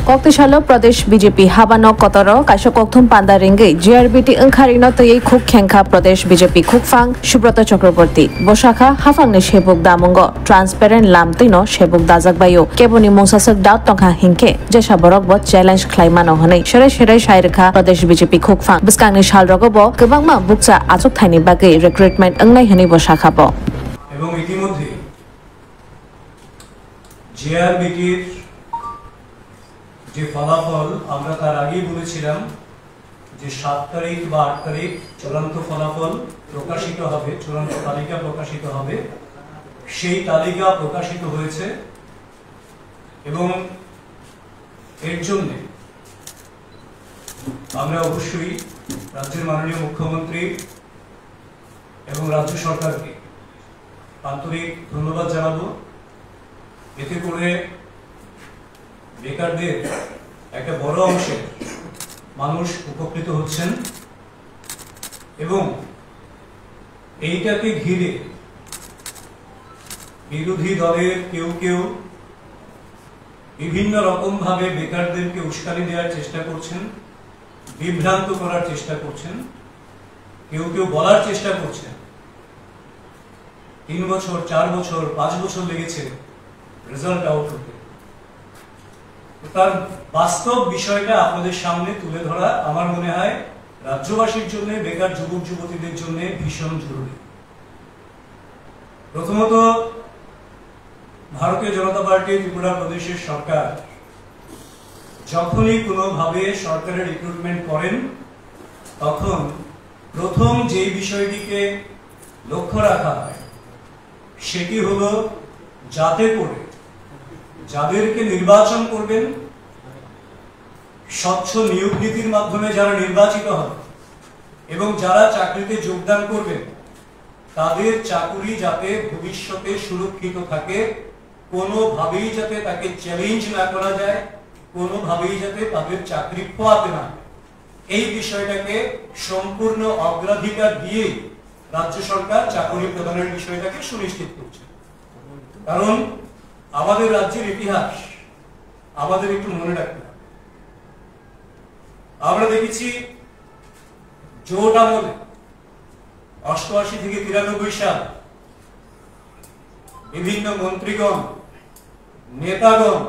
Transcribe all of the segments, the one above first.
Koktisalo Pradesh BJP Habano Kotoro Kaisho Kokthum Pandaringe GRBT Angkarino Toyei Khuk Khenka Pradesh BJP Khukfang Subrata Chakraborty Boshakha Hafang Shebuk Damongo Transparent Lamtino Shebuk Dazakbayo Keboni Mosasak Daut Tongha Hinke Jesha Borokbot Challenge Klaimano Hone Shere Shairkha Pradesh BJP Khukfang Biskang Shal Rogobo Kebangma Buksa Azuk Thaini Bage Recruitment Angnai Hani Boshakhapo এবং ইতিমধ্যে জিআরবিটির যে ফলাফল আমরা তার আগেই বলেছিলাম যে ৭ তারিখ বা ৮ তারিখ চূড়ান্ত ফলাফল প্রকাশিত হবে, চূড়ান্ত তালিকা প্রকাশিত হবে। সেই তালিকা প্রকাশিত হয়েছে এবং এর জন্য আমরা অবশ্যই রাজ্যের মাননীয় মুখ্যমন্ত্রী এবং রাজ্য সরকারকে আন্তরিক ধন্যবাদ জানাবো। এতে করে বেকারদের একটা বড় অংশে মানুষ উপকৃত হচ্ছেন এবং এইটাকে ঘিরে বিরোধী দলের কেউ কেউ বিভিন্ন রকম ভাবে বেকারদেরকে উস্কানি দেওয়ার চেষ্টা করছেন, বিভ্রান্ত করার চেষ্টা করছেন, কেউ কেউ বলার চেষ্টা করছেন ৩ বছর ৪ বছর ৫ বছর লেগেছে রেজাল্ট আউট হতে। তার বাস্তব বিষয়টা আপনাদের সামনে তুলে ধরা আমার মনে হয় রাজ্যবাসীর জন্য, বেকার যুবক যুবতীদের জন্য ভীষণ জরুরি। প্রথমত, ভারতীয় জনতা পার্টি ত্রিপুরা প্রদেশের সরকার যখনই কোনোভাবে সরকারের রিক্রুটমেন্ট করেন তখন প্রথম যে বিষয়টিকে লক্ষ্য রাখা হয় সেটি হলো যাতে করে যাদেরকে নির্বাচন করবেন স্বচ্ছ নিয়োগ নীতির মাধ্যমে যারা নির্বাচিত হবে এবং যারা চাকরিতে যোগদান করবেন তাদের চাকরি যাতে ভবিষ্যতে সুরক্ষিত থাকে, কোনোভাবেই যাতে তাকে চ্যালেঞ্জ না করা যায়, কোনোভাবেই যাতে তাদের চাকরি খোয়াতে না, এই বিষয়টাকে সম্পূর্ণ অগ্রাধিকার দিয়ে রাজ্য সরকার চাকরি প্রদানের বিষয়টাকে সুনিশ্চিত করছে। কারণ আমাদের রাজ্যের ইতিহাস আমাদের একটু মনে রাখতে হবে। আমরা দেখেছি জোট আমলে ৮৮ থেকে ৯৩ সাল বিভিন্ন মন্ত্রীগণ, নেতাগণ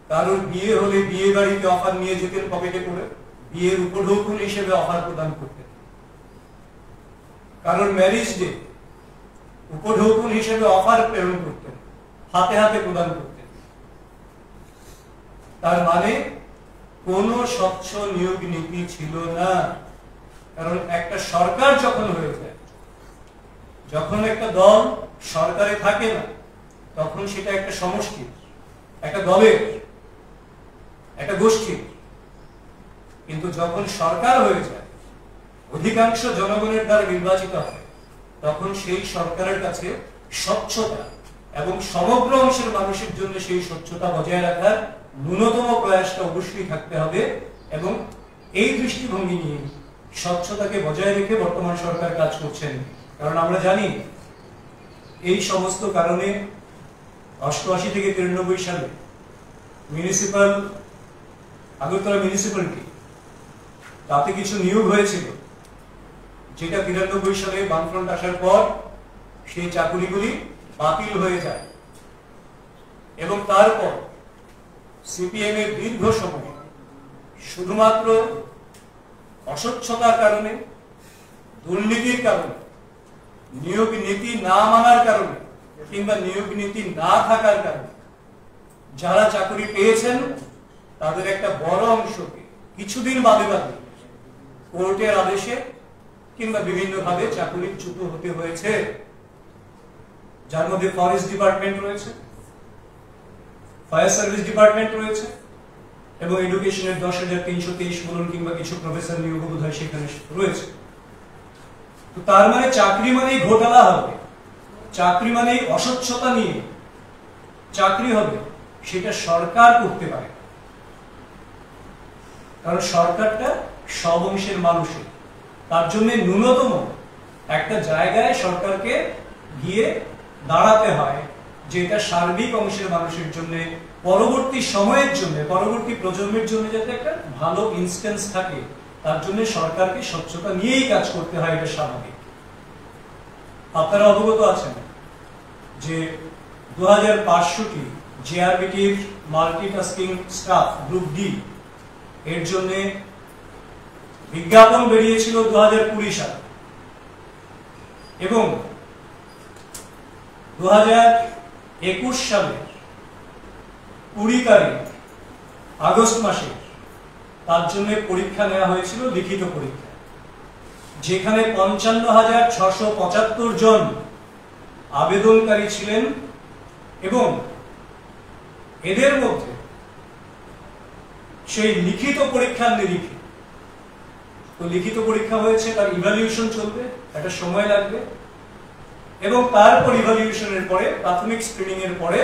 কারোর বিয়ে হলে বিয়ে বাড়িতে অফার নিয়ে যেতেন পকেটে করে, বিয়ের উপঢৌকন হিসেবে অফার প্রদান করতেন। কারোর ম্যারেজ ডে উপঢৌকন হিসেবে অফার প্রেরণ করতেন, হাতে হাতে প্রদান করতেন। তার মানে কোন স্বচ্ছ নিয়োগ নীতি ছিল না। কারণ একটা সরকার যখন হয়ে যায়, যখন একটা দল সরকারে থাকে না তখন সেটা একটা সমষ্টি, একটা দলের, একটা গোষ্ঠীর। কিন্তু যখন সরকার হয়ে যায়, অধিকাংশ জনগণের দ্বারা নির্বাচিত হয়, তখন সেই সরকারের কাছে স্বচ্ছতা এবং সমগ্র অংশের মানুষের জন্য সেই স্বচ্ছতা বজায় রাখার ন্যূনতম প্রয়াসটা অবশ্যই থাকতে হবে। এবং এই দৃষ্টিভঙ্গি নিয়ে স্বচ্ছতাকে বজায় রেখে বর্তমান সরকার কাজ করছেন। কারণ আমরা জানি এই সমস্ত কারণে ৮৮ থেকে ৯৩ সালে মিউনিসিপাল আগরতলা মিউনিসিপ্যালিটি তাতে কিছু নিয়োগ হয়েছিল, যেটা ৯৩ সালে বামফ্রন্ট আসার পর সেই চাকুরিগুলি বাতিল হয়ে যায় এবং তারপর সিপিএম এর দীর্ঘ সময় শুধুমাত্র অস্বচ্ছতার কারণে, দুর্নীতির কারণে, নিয়োগ নীতি না মানার কারণে কিংবা নিয়োগ নীতি না থাকার কারণে যারা চাকরি পেয়েছেন তাদের একটা বড় অংশকে কিছুদিন বাদে বাদে কোর্টের আদেশে কিংবা বিভিন্ন ভাবে চাকরিচ্যুত হতে হয়েছে। যার মধ্যে ফরেস্ট ডিপার্টমেন্ট রয়েছে, ফায়ার সার্ভিস ডিপার্টমেন্ট রয়েছে এবং এডুকেশনের ১০,৩২৩ বলুন কিংবা কিছু প্রফেসর নিয়োগ বোধহয় সেখানে রয়েছে। তো তার মানে চাকরি মানেই ঘোটালা হবে, চাকরি মানেই অস্বচ্ছতা নিয়ে চাকরি হবে, সেটা সরকার করতে পারে। কারণ সরকারটা সব অংশের মানুষের, তার জন্য ন্যূনতম একটা জায়গায় সরকারকে গিয়ে দাঁড়াতে হয় যেটা সার্বিক অংশের মানুষের জন্য পরবর্তী সময়ের জন্য, পরবর্তী প্রজন্মের জন্য যাতে একটা ভালো ইনস্ট্যান্স থাকে, তার জন্য সরকারকে স্বচ্ছতা নিয়েই কাজ করতে হয়, এটা স্বাভাবিক। আপনারা অবগত আছেন যে 2500টি জেআরবিটির মাল্টিটাস্কিং স্টাফ গ্রুপ ডি এর জন্য বিজ্ঞাপন বেরিয়েছিল 2020 সালে, এবং 2021 সালের 20 তারিখ আগস্ট মাসে তার জন্য পরীক্ষা নেওয়া হয়েছিল, লিখিত পরীক্ষা, যেখানে 55,675 জন আবেদনকারী ছিলেন, এবং এদের মধ্যে সেই লিখিত পরীক্ষার নিরিখে, তো লিখিত পরীক্ষা হয়েছে, তার ইভ্যালুয়েশন চলবে, একটা সময় লাগবে, এবং তারপর ইভ্যালুয়েশনের পরে, প্রাথমিক স্ক্রিনিং এর পরে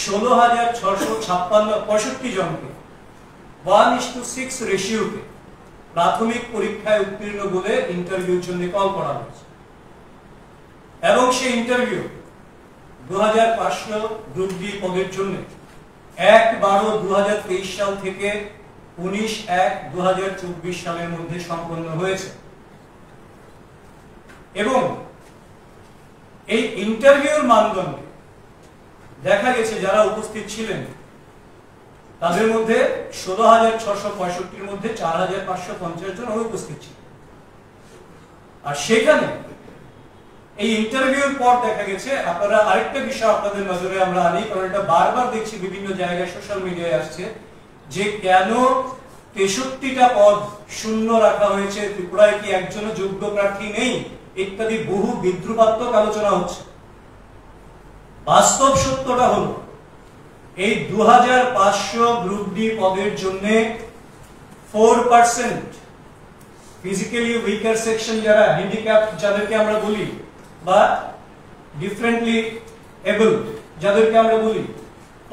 16,665 জনকে 1:6 রেশিওতে প্রাথমিক পরীক্ষায় উত্তীর্ণ বলে ইন্টারভিউর জন্য কল করা হয়েছে। এবং সেই ইন্টারভিউ 2500 গ্রুপ ডি পদের জন্য 1/12/2023 সাল থেকে 19/1/2024 সালের মধ্যে সম্পন্ন হয়েছে। এবং এই ইন্টারভিউর মানদণ্ডে দেখা গেছে যারা উপস্থিত ছিলেন তাদের মধ্যে 16,665-র মধ্যে 4,550 জন অনুপস্থিত ছিল। আর সেখানে এই ইন্টারভিউর পর দেখা গেছে, আপনারা আরেকটা বিষয় আপনাদের নজরে আমরা আনি, কারণ এটা বারবার দেখছি বিভিন্ন জায়গায় সোশ্যাল মিডিয়ায় আসছে, যে কেন 63টা পদ শূন্য রাখা হয়েছে, ত্রিপুরায় কি একজনও যোগ্য প্রার্থী নেই, ইত্যাদি বহু বিদ্রুপাত্মক আলোচনা হচ্ছে। বাস্তব সত্যটা হলো এই 2500 গ্রুপ ডি পদের জন্য 4% ফিজিক্যালি উইকার সেকশন, যারা হ্যান্ডিক্যাপ যাদেরকে আমরা বলি, বা ডিফারেন্টলি এবলড যাদেরকে আমরা বলি,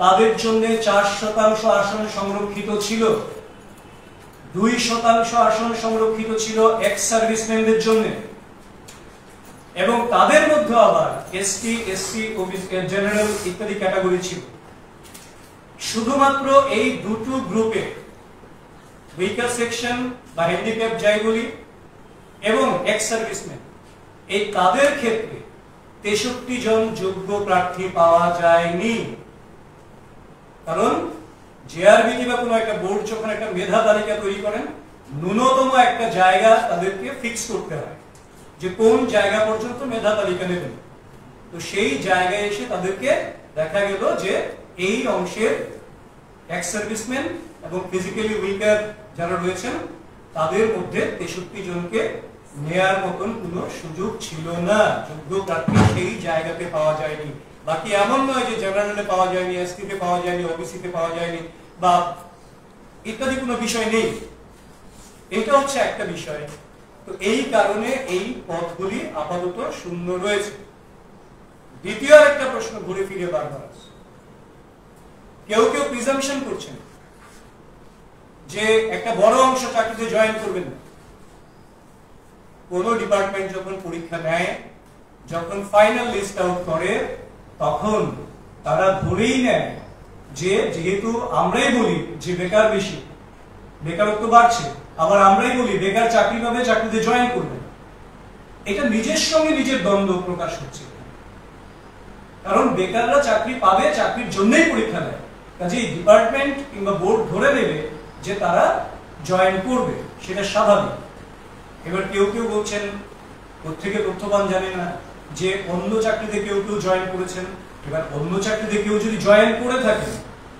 তাদের জন্য 4% আসন সংরক্ষিত ছিল, 2% আসন সংরক্ষিত ছিল এক্স সার্ভিসম্যানদের জন্য, এবং তাদের মধ্যে আবার এসটি, এসসি, ওবিসি, জেনারেল ইত্যাদি ক্যাটাগরি ছিল। শুধুমাত্র এই দুটো গ্রুপে, উইকার সেকশন বা হ্যান্ডিক্যাপ যাই বলি এবং এক্স সার্ভিসম্যান, এই তাদের ক্ষেত্রে 63 জন যোগ্য প্রার্থী পাওয়া যায়নি। কারণ জেআরবিটি বা কোনো একটা বোর্ড যখন একটা মেধা তালিকা তৈরি করেন, ন্যূনতম একটা জায়গা তাদেরকে ফিক্স করতে হয় যে কোন জায়গা পর্যন্ত মেধা তালিকা নেবেন। তো সেই জায়গায় এসে তাদেরকে দেখা গেল যে এই অংশের এক্স সার্ভিসম্যান এবং ফিজিক্যালি উইকার যারা রয়েছেন তাদের মধ্যে 63 জনকে নেয়ার মতন কোনো সুযোগ ছিল না, যোগ্য প্রার্থী সেই জায়গাতে পাওয়া যায়নি। বাকি এমন নয় যে জেনারেলে পাওয়া যায়নি, এসটিতে পাওয়া যায়নি, ওবিসিতে পাওয়া যায়নি বা ইত্যাদি কোনো বিষয় নেই, এটা হচ্ছে একটা বিষয়। তো এই কারণে এই পদগুলি আপাতত শূন্য রয়েছে। দ্বিতীয় একটা প্রশ্ন ঘুরে ফিরে বারবার আসছে, কেউ কেউ প্রিজাম্পশন করছেন যে একটা বড় অংশ চাকরিতে জয়েন করবেন না। কোন ডিপার্টমেন্ট যখন পরীক্ষা নেয়, যখন ফাইনাল লিস্ট আউট করে, তখন তারা ধরেই নেয় যে যেহেতু আমরাই বলি যে বেকার বেশি, বেকারত্ব বাড়ছে, আবার আমরাই বলি বেকার চাকরি পাবে, চাকরিতে জয়েন করবে, এটা নিজের সঙ্গে নিজের দ্বন্দ্ব প্রকাশ হচ্ছে। কারণ বেকাররা চাকরি পাবে, চাকরির জন্যই পরীক্ষা দেয়, কাজেই ডিপার্টমেন্ট কিংবা বোর্ড ধরে নেবে যে তারা জয়েন করবে, সেটা স্বাভাবিক। এবার কেউ কেউ বলছেন, প্রত্যেকে তথ্যবান জানে না, যে অন্য চাকরিতে কেউ কেউ জয়েন করেছেন। এবার অন্য চাকরিতে কেউ যদি জয়েন করে থাকেন,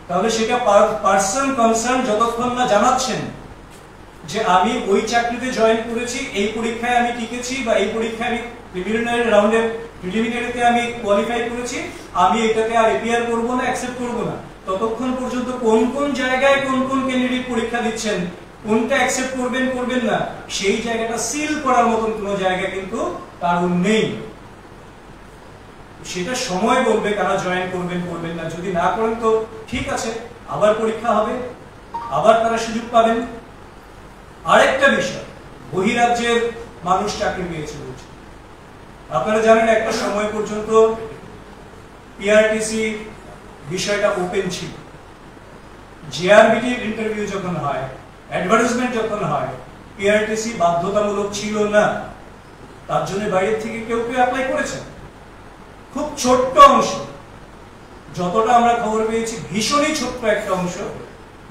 তাহলে সেটা পার্সন কনসার্ন যতক্ষণ না জানাচ্ছেন যে আমি ওই চাকরিতে জয়েন করেছি, এই পরীক্ষায় আমি টিকেছি, বা এই পরীক্ষায় আমি প্রিলিমিনারি রাউন্ডে প্রিলিমিনারিতে আমি কোয়ালিফাই করেছি, আমি এটাতে আর এপিআর করব না, অ্যাকসেপ্ট করব না, ততক্ষণ পর্যন্ত কোন কোন জায়গায় কোন কোন ক্যান্ডিডেট পরীক্ষা দিচ্ছেন, কোনটা অ্যাকসেপ্ট করবেন করবেন না, সেই জায়গাটা সিল করার মতন কোনো জায়গা কিন্তু কারণ নেই। সেটা সময় বলবে কারা জয়েন করবেন করবেন না। যদি না করেন তো ঠিক আছে, আবার পরীক্ষা হবে, আবার তারা সুযোগ পাবেন। আরেকটা বিষয়, বহিরাজ্যের মানুষ চাকরি পেয়েছে বলছে। আপনারা জানেন একটা সময় পর্যন্ত পিআরটিসি বিষয়টা ওপেন ছিল, জিআরবিটির ইন্টারভিউ যখন হয়, অ্যাডভার্টাইজমেন্ট যখন হয়, পিআরটিসি বাধ্যতামূলক ছিল না। তার জন্য বাইরের থেকে কেউ কেউ অ্যাপ্লাই করেছেন, খুব ছোট্ট অংশ, যতটা আমরা খবর পেয়েছি ভীষণই ছোট্ট একটা অংশ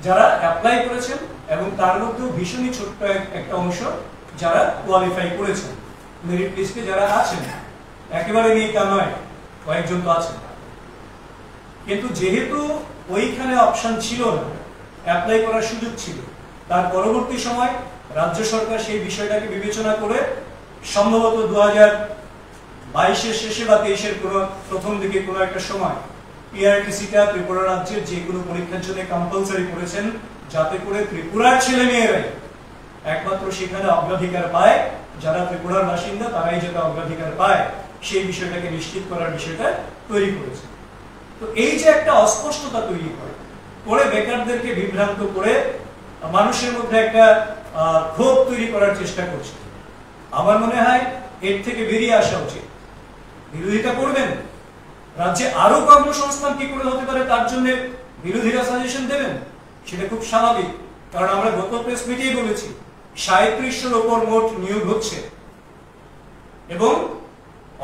যারা অ্যাপ্লাই করেছেন, এবং তার মধ্যেও ভীষণই ছোট্ট একটা অংশ যারা কোয়ালিফাই করেছেন, মেরিট লিস্টে যারা আছেন। একেবারে নেই তা নয়, কয়েকজন তো আছেন। কিন্তু যেহেতু ওইখানে অপশন ছিল না, অ্যাপ্লাই করার সুযোগ ছিল, তার পরবর্তী সময় রাজ্য সরকার সেই বিষয়টাকে বিবেচনা করে সম্ভবত 2022-এর শেষে বা 23-এর কোনো প্রথম দিকে কোনো একটা সময় পিআরটিসিটা ত্রিপুরা রাজ্যের যে কোনো পরীক্ষার জন্য কম্পালসারি করেছেন, যাতে করে ত্রিপুরার ছেলে মেয়েরাই একমাত্র সেখানে অগ্রাধিকার পায়, যারা ত্রিপুরার বাসিন্দা তারাই যাতে অগ্রাধিকার পায় সেই বিষয়টাকে নিশ্চিত করার বিষয়টা তৈরি করেছে। তো এই যে একটা অস্পষ্টতা তৈরি করে বেকারদেরকে বিভ্রান্ত করে মানুষের মধ্যে একটা ক্ষোভ তৈরি করার চেষ্টা করছে, আমার মনে হয় এর থেকে বেরিয়ে আসা উচিত। বিরোধিতা করবেন, রাজ্যে আরো কর্মসংস্থান কি করে হতে পারে তার জন্য বিরোধীরা সাজেশন দেবেন, সেটা খুব স্বাভাবিক। কারণ আমরা গত প্রেস মিটেই বলেছি 3700-এর উপর মোট নিয়োগ হচ্ছে, এবং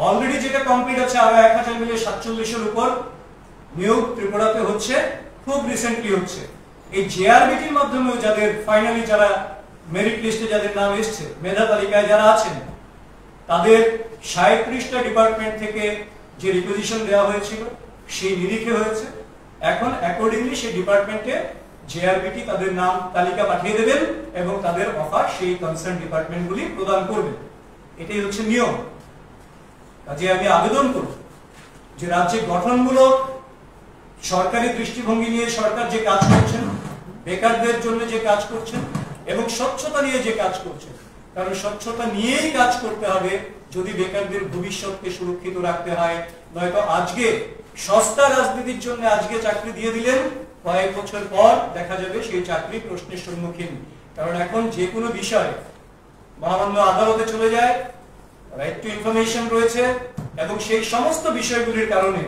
অলরেডি যেটা কমপ্লিট আছে আরো 1000 মিলে 4700-এর উপর নিয়োগ ত্রিপুরাতে হচ্ছে, খুব রিসেন্টলি হচ্ছে। এই জেআরবিটির মাধ্যমে যাদের ফাইনালি যারা মেরিট লিস্টে যাদের নাম এসছে, মেধা তালিকায় যারা আছেন, তাদের 37টা ডিপার্টমেন্ট থেকে যে রিপোজিশন দেওয়া হয়েছিল সেই নিরিখে হয়েছে। এখন অ্যাকর্ডিংলি সেই ডিপার্টমেন্টে জেআরবিটি তাদের নাম তালিকা পাঠিয়ে দেবেন এবং তাদের অফার সেই কনসার্ন ডিপার্টমেন্টগুলি প্রদান করবেন। এটাই হচ্ছে নিয়ম। কাজে আমি আবেদন করব যে রাজ্যে গঠনমূলক সরকারি দৃষ্টিভঙ্গি নিয়ে সরকার যে কাজ করছেন, বেকারদের জন্য যে কাজ করছেন, এবং স্বচ্ছতা নিয়ে যে কাজ করছেন, কারণ স্বচ্ছতা নিয়েই কাজ করতে হবে যদি বেকারদের ভবিষ্যৎকে সুরক্ষিত রাখতে হয়। নয়তো আজকে সস্তা রাজনীতির জন্য আজকে চাকরি দিয়ে দিলেন, কয়েক বছর পর দেখা যাবে সেই চাকরি প্রশ্নের সম্মুখীন। কারণ এখন যে কোনো বিষয় মহামান্য আদালতে চলে যায়, রাইট টু ইনফরমেশন রয়েছে, এবং সেই সমস্ত বিষয়গুলির কারণে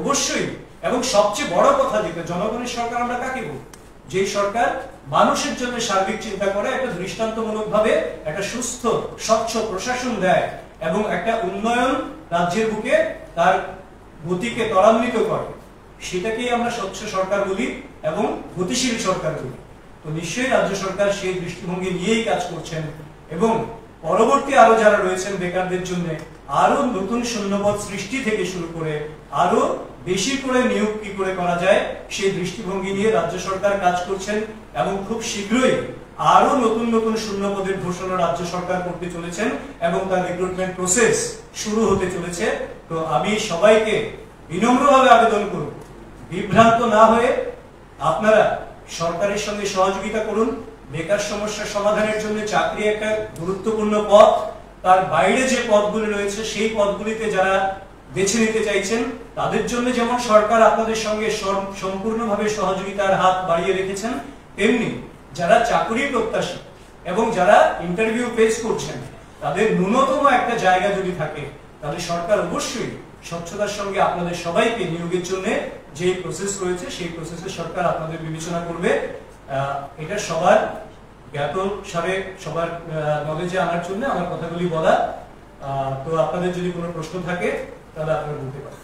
অবশ্যই, এবং সবচেয়ে বড় কথা যেটা, জনগণের সরকার আমরা কাকে বলি? যে সরকার মানুষের জন্য সার্বিক চিন্তা করে, একটা দৃষ্টান্তমূলক ভাবে একটা সুস্থ স্বচ্ছ প্রশাসন দেয়, এবং একটা উন্নয়ন রাজ্যের বুকে তার গতিকে ত্বরান্বিত করে, সেটাকেই আমরা স্বচ্ছ সরকার বলি এবং গতিশীল সরকার বলি। তো নিশ্চয়ই রাজ্য সরকার সেই দৃষ্টিভঙ্গি নিয়েই কাজ করছেন, এবং পরবর্তী আরো যারা রয়েছেন বেকারদের জন্য আরো নতুন শূন্যপদ সৃষ্টি থেকে শুরু করে আরো বেশি করে নিয়োগ কি করে করা যায় সেই দৃষ্টিভঙ্গি নিয়ে রাজ্য সরকার কাজ করছেন, এবং খুব শীঘ্রই আরো নতুন নতুন শূন্যপদের ঘোষণা রাজ্য সরকার করতে চলেছেন, এবং তার রিক্রুটমেন্ট প্রসেস শুরু হতে চলেছে। তো আমি সবাইকে বিনম্রভাবে আবেদন করব, বিভ্রান্ত না হয়ে আপনারা সরকারের সঙ্গে সহযোগিতা করুন। বেকার সমস্যার সমাধানের জন্য চাকরি একটা গুরুত্বপূর্ণ পথ, তার বাইরে যে পথগুলি রয়েছে সেই পথগুলিতে যারা বেছে নিতে চাইছেন তাদের জন্য যেমন সরকার আপনাদের সঙ্গে সম্পূর্ণভাবে সহযোগিতার হাত বাড়িয়ে রেখেছেন, তেমনি যারা চাকরি প্রত্যাশী এবং যারা ইন্টারভিউ ফেস করছেন তাদের ন্যূনতম একটা জায়গা যদি থাকে, তাহলে সরকার অবশ্যই স্বচ্ছতার সঙ্গে আপনাদের সবাইকে নিয়োগের জন্য যে প্রসেস রয়েছে সেই প্রসেসে সরকার আপনাদের বিবেচনা করবে। এটা সবার জ্ঞাত সারে সবার নলেজে আনার জন্য আমার কথাগুলি বলা। তো আপনাদের যদি কোনো প্রশ্ন থাকে তাহলে আপনারা বলতে পারেন।